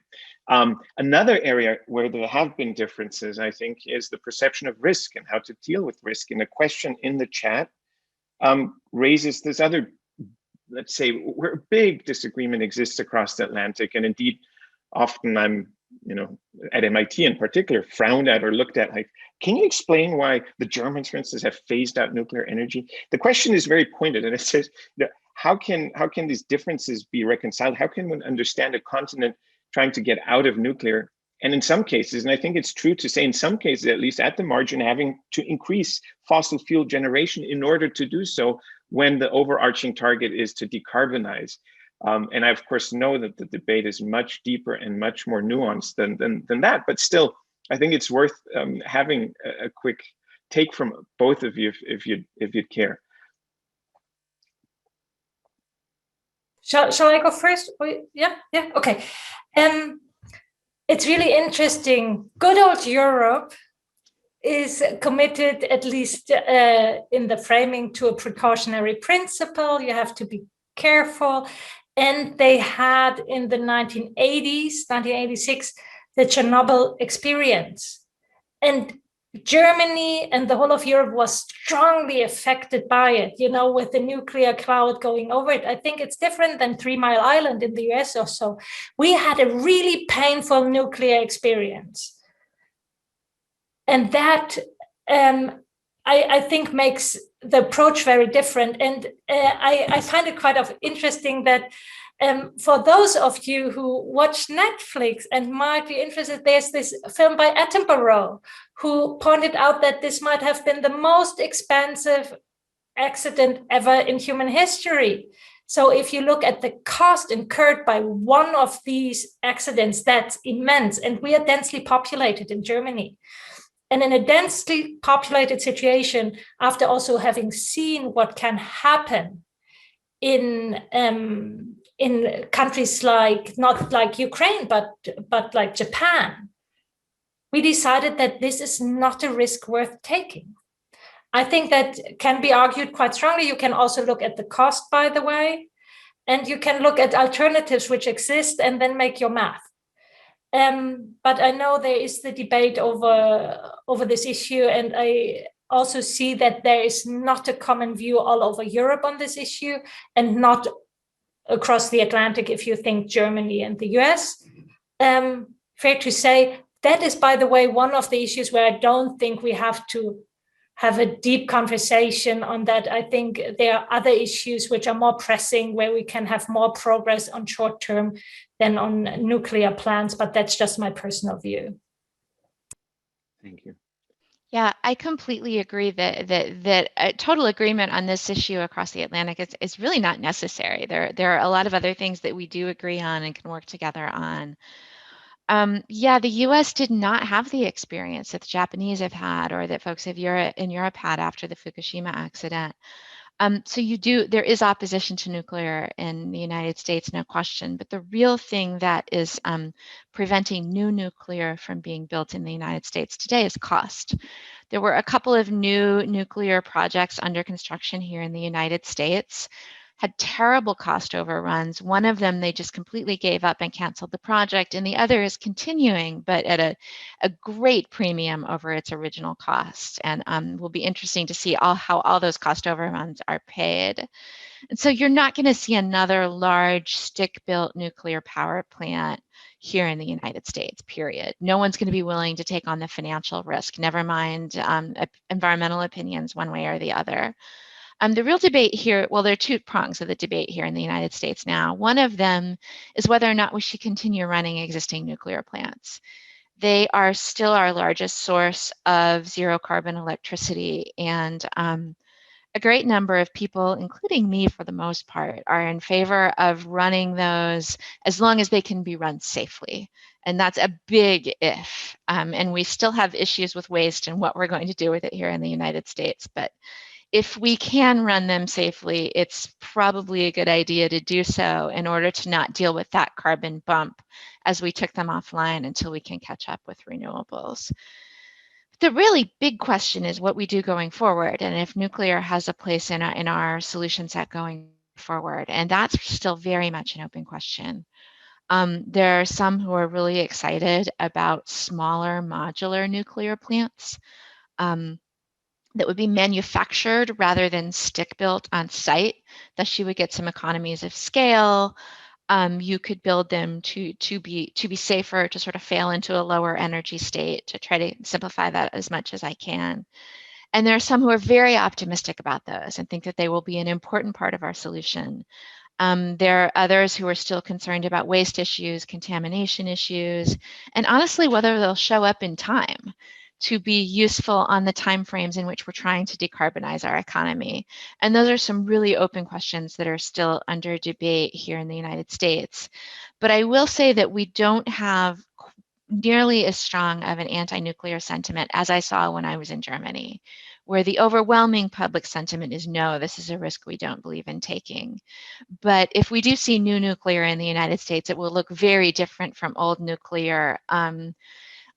Another area where there have been differences, I think, is the perception of risk and how to deal with risk. And a question in the chat raises this other, let's say, where a big disagreement exists across the Atlantic. And indeed, often I'm, at MIT in particular, frowned at or looked at like, can you explain why the Germans, for instance, have phased out nuclear energy? The question is very pointed, and it says, how can these differences be reconciled? How can one understand a continent trying to get out of nuclear? And in some cases, and I think it's true to say in some cases, at least at the margin, having to increase fossil fuel generation in order to do so when the overarching target is to decarbonize. And I, of course, know that the debate is much deeper and much more nuanced than that. But still, I think it's worth having a quick take from both of you if you'd care. Shall I go first? Yeah, okay. It's really interesting. Good old Europe is committed, at least in the framing, to a precautionary principle. You have to be careful. And they had in the 1980s, 1986, the Chernobyl experience. And Germany and the whole of Europe was strongly affected by it, with the nuclear cloud going over it. I think it's different than 3 Mile Island in the US or so. We had a really painful nuclear experience. And that, I think, makes the approach very different. And I find it quite interesting that for those of you who watch Netflix and might be interested, there's this film by Attenborough who pointed out that this might have been the most expensive accident ever in human history. So if you look at the cost incurred by one of these accidents, that's immense. And we are densely populated in Germany. And in a densely populated situation, after also having seen what can happen in countries like, not like Ukraine, but like Japan, we decided that this is not a risk worth taking. I think that can be argued quite strongly. You can also look at the cost, by the way, and you can look at alternatives which exist and then make your math. But I know there is the debate over this issue, and I also see that there is not a common view all over Europe on this issue, and not across the Atlantic if you think Germany and the US. Fair to say, that is, by the way, one of the issues where I don't think we have to have a deep conversation on that. I think there are other issues which are more pressing where we can have more progress on short term than on nuclear plants, but that's just my personal view. Thank you. Yeah, I completely agree that a total agreement on this issue across the Atlantic is really not necessary. There are a lot of other things that we do agree on and can work together on. Yeah, the U.S. did not have the experience that the Japanese have had, or that folks in Europe had after the Fukushima accident. So there is opposition to nuclear in the United States, no question, but the real thing that is preventing new nuclear from being built in the United States today is cost. There were a couple of new nuclear projects under construction here in the United States, had terrible cost overruns. One of them, they just completely gave up and canceled the project, and the other is continuing, but at a great premium over its original cost. And will be interesting to see how all those cost overruns are paid. And so you're not going to see another large stick-built nuclear power plant here in the United States, period. No one's going to be willing to take on the financial risk, never mind environmental opinions one way or the other. The real debate here, well, there are two prongs of the debate here in the United States now. One of them is whether or not we should continue running existing nuclear plants. They are still our largest source of zero carbon electricity, and a great number of people, including me for the most part, are in favor of running those as long as they can be run safely. And that's a big if. And we still have issues with waste and what we're going to do with it here in the United States. But if we can run them safely, it's probably a good idea to do so in order to not deal with that carbon bump as we took them offline until we can catch up with renewables. The really big question is what we do going forward, and if nuclear has a place in our solution set going forward. And that's still very much an open question. There are some who are really excited about smaller modular nuclear plants that would be manufactured rather than stick-built on site. Thus, you would get some economies of scale. You could build them to be safer, to sort of fail into a lower energy state, to try to simplify that as much as I can. And there are some who are very optimistic about those and think that they will be an important part of our solution. There are others who are still concerned about waste issues, contamination issues, and honestly, whether they'll show up in time to be useful on the timeframes in which we're trying to decarbonize our economy. And those are some really open questions that are still under debate here in the United States. But I will say that we don't have nearly as strong of an anti-nuclear sentiment as I saw when I was in Germany, where the overwhelming public sentiment is no, this is a risk we don't believe in taking. But if we do see new nuclear in the United States, it will look very different from old nuclear.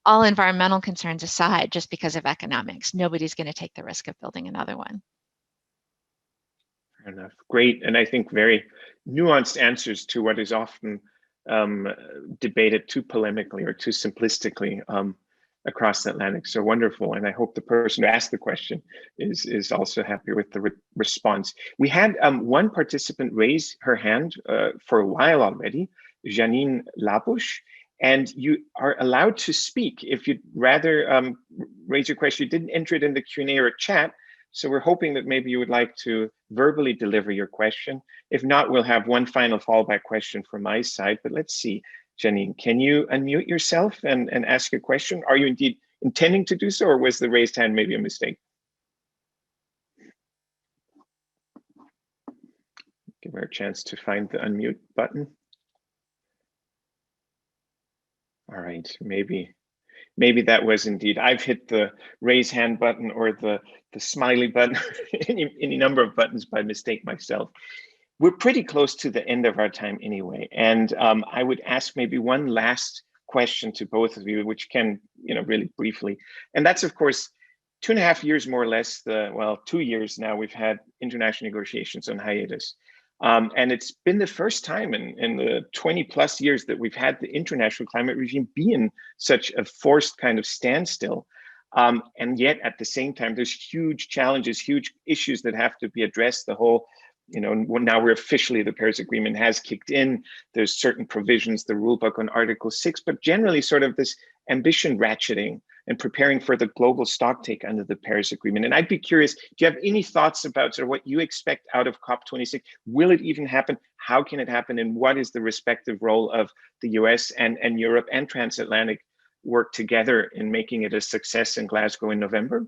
All environmental concerns aside, just because of economics, nobody's going to take the risk of building another one. Fair enough. Great. And I think very nuanced answers to what is often debated too polemically or too simplistically across the Atlantic. So wonderful. And I hope the person who asked the question is also happy with the response. We had one participant raise her hand for a while already, Janine Labush. And you are allowed to speak if you'd rather raise your question. You didn't enter it in the Q&A or chat, so we're hoping that maybe you would like to verbally deliver your question. If not, we'll have one final fallback question from my side. But let's see, Janine, can you unmute yourself and ask a question? Are you indeed intending to do so, or was the raised hand maybe a mistake? Give her a chance to find the unmute button. All right, maybe that was indeed. I've hit the raise hand button or the smiley button, any number of buttons by mistake myself. We're pretty close to the end of our time anyway, and I would ask maybe one last question to both of you, which can, really briefly, and that's of course 2.5 years more or less. 2 years now we've had international negotiations on hiatus. And it's been the first time in the 20+ years that we've had the international climate regime be in such a forced kind of standstill. And yet at the same time, there's huge challenges, huge issues that have to be addressed. The whole, now we're officially, the Paris Agreement has kicked in. There's certain provisions, the rule book on Article 6, but generally sort of this ambition ratcheting and preparing for the global stocktake under the Paris Agreement. And I'd be curious, do you have any thoughts about sort of what you expect out of COP26? Will it even happen? How can it happen? And what is the respective role of the US and Europe and transatlantic work together in making it a success in Glasgow in November?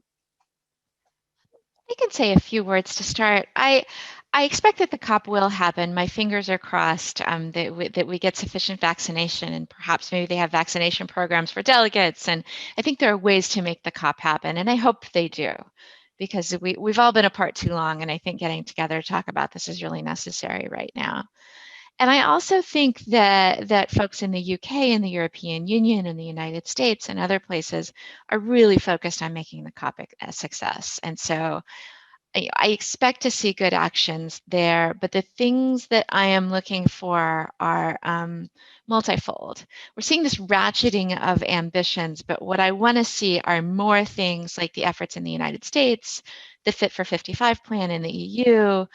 I can say a few words to start. I expect that the COP will happen. My fingers are crossed that we get sufficient vaccination, and perhaps maybe they have vaccination programs for delegates. And I think there are ways to make the COP happen, and I hope they do, because we've all been apart too long, and I think getting together to talk about this is really necessary right now. And I also think that folks in the UK and the European Union and the United States and other places are really focused on making the COP a success. And so I expect to see good actions there, but the things that I am looking for are multifold. We're seeing this ratcheting of ambitions, but what I want to see are more things like the efforts in the United States, the Fit for 55 plan in the EU.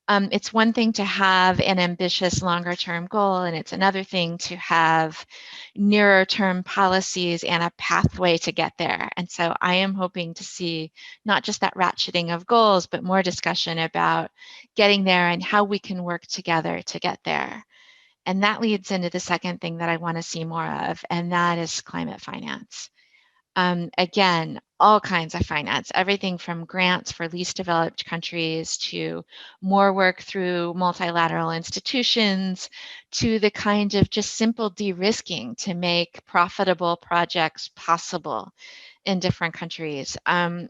It's one thing to have an ambitious longer-term goal, and it's another thing to have nearer-term policies and a pathway to get there. And so I am hoping to see not just that ratcheting of goals, but more discussion about getting there and how we can work together to get there. And that leads into the second thing that I want to see more of, and that is climate finance. Again, all kinds of finance, everything from grants for least developed countries to more work through multilateral institutions to the kind of just simple de-risking to make profitable projects possible in different countries.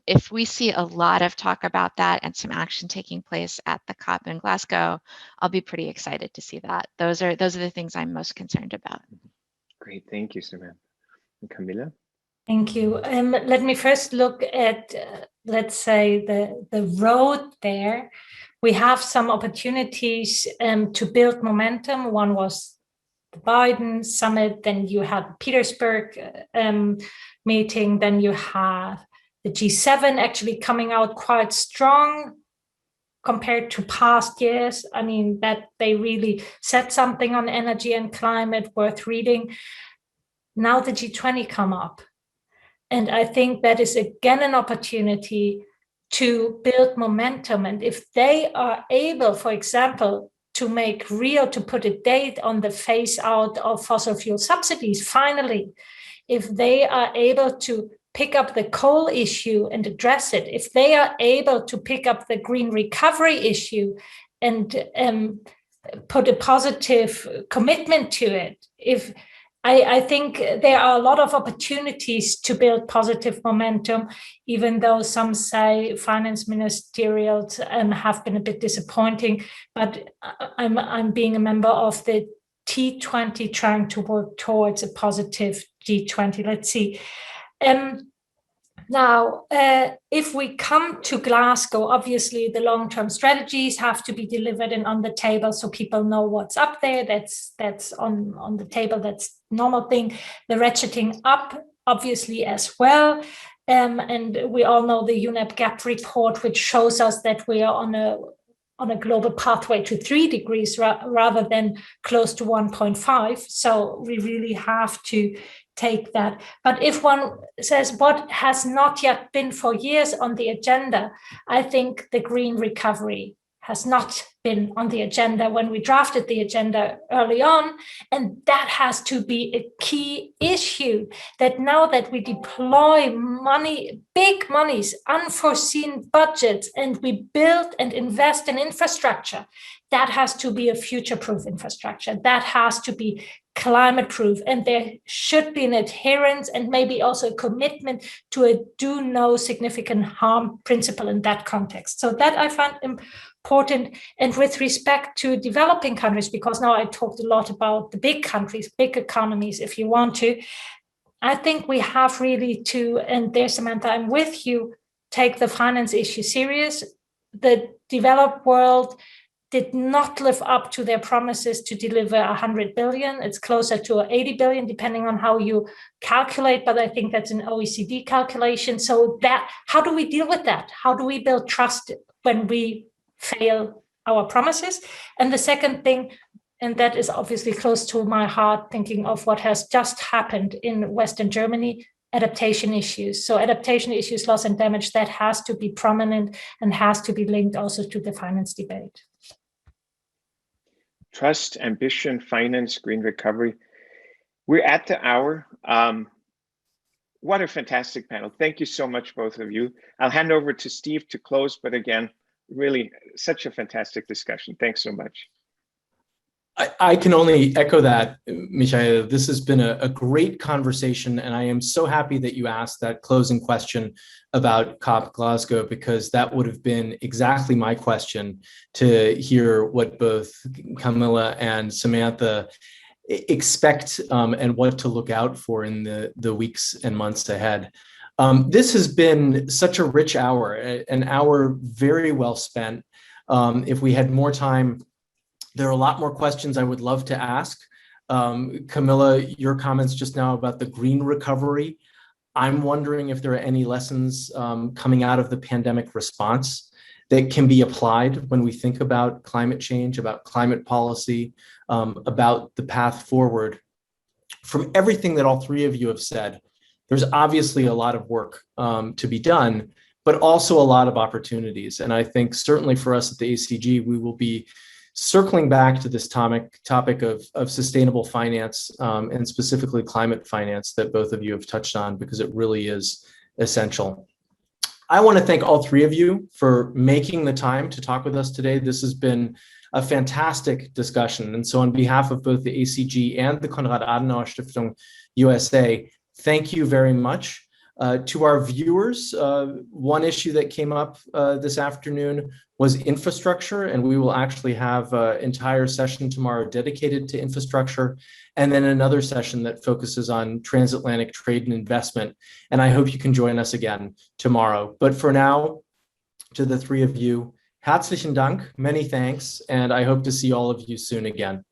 If we see a lot of talk about that and some action taking place at the COP in Glasgow, I'll be pretty excited to see that. Those are the things I'm most concerned about. Great, thank you, Samantha. And Camilla? Thank you. Let me first look at, let's say, the road there. We have some opportunities to build momentum. One was the Biden summit, then you had Petersburg meeting, then you have the G7 actually coming out quite strong compared to past years. I mean, that they really said something on energy and climate worth reading. Now the G20 come up. And I think that is again an opportunity to build momentum. And if they are able, for example, to put a date on the phase out of fossil fuel subsidies, finally, if they are able to pick up the coal issue and address it, if they are able to pick up the green recovery issue and put a positive commitment to it, I think there are a lot of opportunities to build positive momentum, even though some say finance ministerials have been a bit disappointing. But I'm being a member of the T20 trying to work towards a positive G20. Let's see. Now, if we come to Glasgow, obviously the long-term strategies have to be delivered and on the table so people know what's up there. That's on the table. That's normal thing. The ratcheting up, obviously, as well. And we all know the UNEP GAP report, which shows us that we are on a global pathway to 3 degrees rather than close to 1.5. So we really have to take that. But if one says what has not yet been for years on the agenda, I think the green recovery has not been on the agenda when we drafted the agenda early on. And that has to be a key issue, that now that we deploy money, big monies, unforeseen budgets, and we build and invest in infrastructure, that has to be a future-proof infrastructure. That has to be climate-proof. And there should be an adherence and maybe also a commitment to a do no significant harm principle in that context. So that I find important. And with respect to developing countries, because now I talked a lot about the big countries, big economies, if you want to, I think we have really to, and there, Samantha, I'm with you, take the finance issue serious. The developed world did not live up to their promises to deliver 100 billion. It's closer to 80 billion, depending on how you calculate, but I think that's an OECD calculation. So that, how do we deal with that? How do we build trust when we fail our promises? And the second thing, and that is obviously close to my heart, thinking of what has just happened in Western Germany, adaptation issues. So adaptation issues, loss and damage, that has to be prominent and has to be linked also to the finance debate. Trust, ambition, finance, green recovery. We're at the hour. What a fantastic panel. Thank you so much, both of you. I'll hand over to Steve to close, but again, really such a fantastic discussion. Thanks so much. I can only echo that, Michael. This has been a great conversation, and I am so happy that you asked that closing question about COP Glasgow, because that would have been exactly my question, to hear what both Camilla and Samantha expect and what to look out for in the weeks and months ahead. This has been such a rich hour, an hour very well spent. If we had more time, there are a lot more questions I would love to ask. Camilla, your comments just now about the green recovery. I'm wondering if there are any lessons coming out of the pandemic response that can be applied when we think about climate change, about climate policy, about the path forward. From everything that all three of you have said, there's obviously a lot of work to be done, but also a lot of opportunities. And I think certainly for us at the ACG, we will be circling back to this topic of sustainable finance and specifically climate finance that both of you have touched on, because it really is essential. I want to thank all three of you for making the time to talk with us today. This has been a fantastic discussion. And so on behalf of both the ACG and the Konrad Adenauer Stiftung USA, thank you very much. To our viewers, one issue that came up this afternoon was infrastructure, and we will actually have an entire session tomorrow dedicated to infrastructure, and then another session that focuses on transatlantic trade and investment. And I hope you can join us again tomorrow. But for now, to the three of you, herzlichen Dank, many thanks, and I hope to see all of you soon again.